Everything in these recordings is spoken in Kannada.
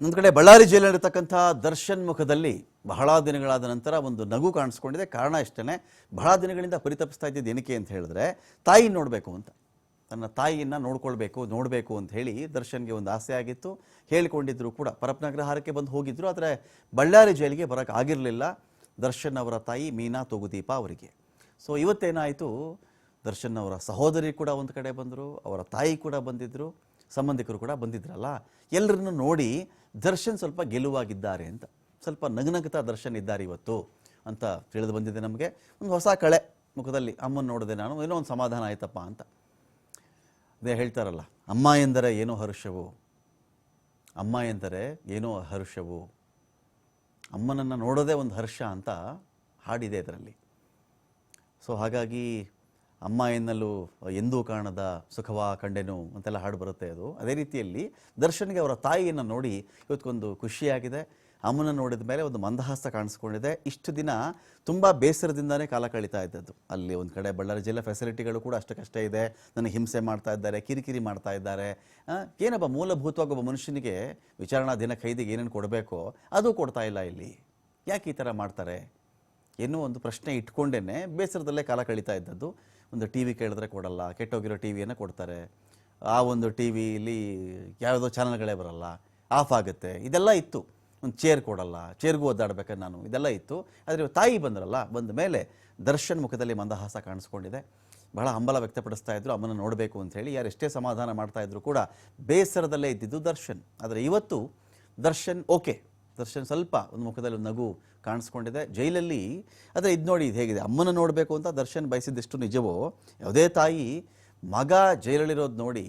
ಒಂದು ಕಡೆ ಬಳ್ಳಾರಿ ಜೈಲಿನಲ್ಲಿರತಕ್ಕಂಥ ದರ್ಶನ್ ಮುಖದಲ್ಲಿ ಬಹಳ ದಿನಗಳಾದ ನಂತರ ಒಂದು ನಗು ಕಾಣಿಸ್ಕೊಂಡಿದೆ. ಕಾರಣ ಇಷ್ಟೇ, ಬಹಳ ದಿನಗಳಿಂದ ಪರಿತಪಿಸ್ತಾ ಇದ್ದಿದ್ದು ಏನಕ್ಕೆ ಅಂತ ಹೇಳಿದ್ರೆ ತಾಯಿ ನೋಡಬೇಕು ಅಂತ, ತನ್ನ ತಾಯಿಯನ್ನು ನೋಡಬೇಕು ಅಂತ ಹೇಳಿ ದರ್ಶನ್ಗೆ ಒಂದು ಆಸೆ ಆಗಿತ್ತು. ಹೇಳಿಕೊಂಡಿದ್ರು ಕೂಡ, ಪರಪ್ಪನಗ್ರಹಾರಕ್ಕೆ ಬಂದು ಹೋಗಿದ್ರು. ಆದರೆ ಬಳ್ಳಾರಿ ಜೈಲಿಗೆ ಬರೋಕ್ಕೆ ಆಗಿರಲಿಲ್ಲ ದರ್ಶನ್ ಅವರ ತಾಯಿ ಮೀನಾ ತೂಗುದೀಪ ಅವರಿಗೆ. ಸೊ ಇವತ್ತೇನಾಯಿತು, ದರ್ಶನ್ ಅವರ ಸಹೋದರಿ ಕೂಡ ಒಂದು ಕಡೆ ಬಂದರು, ಅವರ ತಾಯಿ ಕೂಡ ಬಂದಿದ್ದರು, ಸಂಬಂಧಿಕರು ಕೂಡ ಬಂದಿದ್ರಲ್ಲ. ಎಲ್ಲರನ್ನು ನೋಡಿ ದರ್ಶನ್ ಸ್ವಲ್ಪ ಗೆಲುವಾಗಿದ್ದಾರೆ ಅಂತ, ಸ್ವಲ್ಪ ನಗನಗ್ತಾ ದರ್ಶನ್ ಇದ್ದಾರೆ ಇವತ್ತು ಅಂತ ತಿಳಿದು ಬಂದಿದೆ ನಮಗೆ. ಒಂದು ಹೊಸ ಕಳೆ ಮುಖದಲ್ಲಿ, ಅಮ್ಮನ ನೋಡಿದೆ ನಾನು, ಏನೋ ಒಂದು ಸಮಾಧಾನ ಆಯ್ತಪ್ಪ ಅಂತ. ಅದೇ ಹೇಳ್ತಾರಲ್ಲ, ಅಮ್ಮ ಎಂದರೆ ಏನೋ ಹರ್ಷವು, ಅಮ್ಮ ಎಂದರೆ ಏನೋ ಹರ್ಷವು, ಅಮ್ಮನನ್ನು ನೋಡೋದೇ ಒಂದು ಹರ್ಷ ಅಂತ ಹಾಡಿದೆ ಇದರಲ್ಲಿ. ಸೊ ಹಾಗಾಗಿ ಅಮ್ಮ ಎನ್ನಲು ಎಂದೂ ಕಾಣದ ಸುಖವ ಕಂಡೆನು ಅಂತೆಲ್ಲ ಹಾಡು ಬರುತ್ತೆ ಅದು. ಅದೇ ರೀತಿಯಲ್ಲಿ ದರ್ಶನ್ಗೆ ಅವರ ತಾಯಿಯನ್ನು ನೋಡಿ ಇವತ್ತೊಂದು ಖುಷಿಯಾಗಿದೆ. ಅಮ್ಮನ ನೋಡಿದ ಮೇಲೆ ಒಂದು ಮಂದಹಾಸ ಕಾಣಿಸ್ಕೊಂಡಿದೆ. ಇಷ್ಟು ದಿನ ತುಂಬ ಬೇಸರದಿಂದನೇ ಕಾಲ ಕಳೀತಾ ಇದ್ದದ್ದು. ಅಲ್ಲಿ ಒಂದು ಕಡೆ ಬಳ್ಳಾರಿ ಜಿಲ್ಲೆ ಫೆಸಿಲಿಟಿಗಳು ಕೂಡ ಅಷ್ಟಕ್ಕಷ್ಟೇ ಇದೆ, ನನಗೆ ಹಿಂಸೆ ಮಾಡ್ತಾ ಇದ್ದಾರೆ, ಕಿರಿಕಿರಿ ಮಾಡ್ತಾ ಇದ್ದಾರೆ. ಏನಪ್ಪ ಮೂಲಭೂತವಾಗಿ ಒಬ್ಬ ಮನುಷ್ಯನಿಗೆ ವಿಚಾರಣಾಧೀನ ಖೈದಿಗೆ ಏನೇನು ಕೊಡಬೇಕೋ ಅದು ಕೊಡ್ತಾ ಇಲ್ಲ ಇಲ್ಲಿ, ಯಾಕೆ ಈ ಥರ ಮಾಡ್ತಾರೆ ಏನೋ ಒಂದು ಪ್ರಶ್ನೆ ಇಟ್ಕೊಂಡೇ ಬೇಸರದಲ್ಲೇ ಕಾಲ ಕಳೀತಾ ಇದ್ದದ್ದು. ಒಂದು ಟಿ ವಿ ಕೇಳಿದ್ರೆ ಕೊಡಲ್ಲ, ಕೆಟ್ಟೋಗಿರೋ ಟಿ ವಿಯನ್ನು ಕೊಡ್ತಾರೆ, ಆ ಒಂದು ಟಿ ವಿಲಿ ಯಾವುದೋ ಚಾನಲ್ಗಳೇ ಬರಲ್ಲ, ಆಫ್ ಆಗುತ್ತೆ, ಇದೆಲ್ಲ ಇತ್ತು. ಒಂದು ಚೇರ್ ಕೊಡಲ್ಲ, ಚೇರ್ಗೂ ಒದ್ದಾಡ್ಬೇಕಾದ್ರೆ ನಾನು, ಇದೆಲ್ಲ ಇತ್ತು. ಆದರೆ ತಾಯಿ ಬಂದ್ರಲ್ಲ, ಬಂದ ಮೇಲೆ ದರ್ಶನ್ ಮುಖದಲ್ಲಿ ಮಂದಹಾಸ ಕಾಣಿಸ್ಕೊಂಡಿದೆ. ಬಹಳ ಹಂಬಲ ವ್ಯಕ್ತಪಡಿಸ್ತಾ ಇದ್ರು ಅಮ್ಮನ ನೋಡಬೇಕು ಅಂಥೇಳಿ. ಯಾರು ಎಷ್ಟೇ ಸಮಾಧಾನ ಮಾಡ್ತಾಯಿದ್ರು ಕೂಡ ಬೇಸರದಲ್ಲೇ ಇದ್ದಿದ್ದು ದರ್ಶನ್. ಆದರೆ ಇವತ್ತು ದರ್ಶನ್ ಓಕೆ, ದರ್ಶನ್ ಸ್ವಲ್ಪ ಒಂದು ಮುಖದಲ್ಲಿ ಒಂದು ನಗು ಕಾಣಿಸ್ಕೊಂಡಿದೆ ಜೈಲಲ್ಲಿ. ಆದರೆ ಇದು ನೋಡಿ, ಇದು ಹೇಗಿದೆ, ಅಮ್ಮನ ನೋಡಬೇಕು ಅಂತ ದರ್ಶನ್ ಬಯಸಿದ್ದೆಷ್ಟು ನಿಜವೋ, ಯಾವುದೇ ತಾಯಿ ಮಗ ಜೈಲಲ್ಲಿರೋದು ನೋಡಿ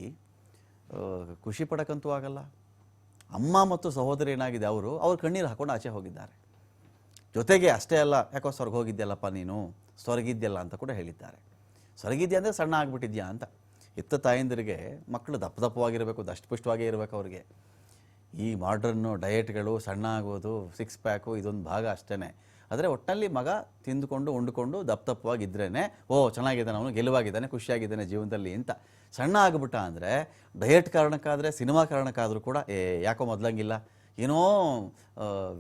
ಖುಷಿ ಪಡೋಕ್ಕಂತೂ ಆಗಲ್ಲ. ಅಮ್ಮ ಮತ್ತು ಸಹೋದರಿ ಏನಾಗಿದೆ, ಅವ್ರು ಕಣ್ಣೀರು ಹಾಕೊಂಡು ಆಚೆ ಹೋಗಿದ್ದಾರೆ. ಜೊತೆಗೆ ಅಷ್ಟೇ ಅಲ್ಲ, ಯಾಕೋ ಸ್ವರ್ಗ ಹೋಗಿದ್ಯಲ್ಲಪ್ಪ ನೀನು, ಸ್ವರ್ಗಿದ್ಯಲ್ಲ ಅಂತ ಕೂಡ ಹೇಳಿದ್ದಾರೆ. ಸ್ವರ್ಗಿದ್ಯಾ ಅಂದರೆ ಸಣ್ಣ ಆಗಿಬಿಟ್ಟಿದ್ಯಾ ಅಂತ. ಎತ್ತ ತಾಯಂದಿರಿಗೆ ಮಕ್ಕಳು ದಪ್ಪವಾಗಿರಬೇಕು, ದಷ್ಟಪುಷ್ಟವಾಗೇ ಇರಬೇಕು ಅವ್ರಿಗೆ. ಈ ಮಾಡ್ರನ್ನು ಡಯೆಟ್ಗಳು, ಸಣ್ಣ ಆಗೋದು, 6 ಪ್ಯಾಕು ಇದೊಂದು ಭಾಗ ಅಷ್ಟೇ. ಆದರೆ ಒಟ್ಟಿನಲ್ಲಿ ಮಗ ತಿಂದುಕೊಂಡು ಉಂಡುಕೊಂಡು ದಪ್ಪವಾಗಿದ್ರೇ ಓ ಚೆನ್ನಾಗಿದ್ದಾನೆ, ಅವನು ಗೆಲುವಾಗಿದ್ದಾನೆ, ಖುಷಿಯಾಗಿದ್ದಾನೆ ಜೀವನದಲ್ಲಿ ಅಂತ. ಸಣ್ಣ ಆಗಿಬಿಟ್ಟ ಅಂದರೆ ಡಯೆಟ್ ಕಾರಣಕ್ಕಾದರೆ, ಸಿನಿಮಾ ಕಾರಣಕ್ಕಾದರೂ ಕೂಡ ಯಾಕೋ ಮೊದಲಂಗಿಲ್ಲ, ಏನೋ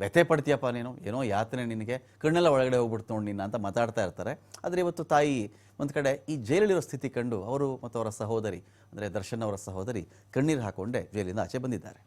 ವ್ಯಥೆ ಪಡ್ತೀಯಪ್ಪ ನೀನು, ಏನೋ ಯಾತನೆ ನಿನಗೆ, ಕಣ್ಣೆಲ್ಲ ಒಳಗಡೆ ಹೋಗ್ಬಿಡ್ತು ನೋಡಿ ನಿನ್ನ ಅಂತ ಮಾತಾಡ್ತಾ ಇರ್ತಾರೆ. ಆದರೆ ಇವತ್ತು ತಾಯಿ ಒಂದು ಕಡೆ ಈ ಜೈಲಲ್ಲಿರೋ ಸ್ಥಿತಿ ಕಂಡು ಅವರು ಮತ್ತು ಅವರ ಸಹೋದರಿ ಅಂದರೆ ದರ್ಶನ್ ಅವರ ಸಹೋದರಿ ಕಣ್ಣೀರು ಹಾಕೊಂಡೇ ಜೈಲಿಂದ ಆಚೆ ಬಂದಿದ್ದಾರೆ.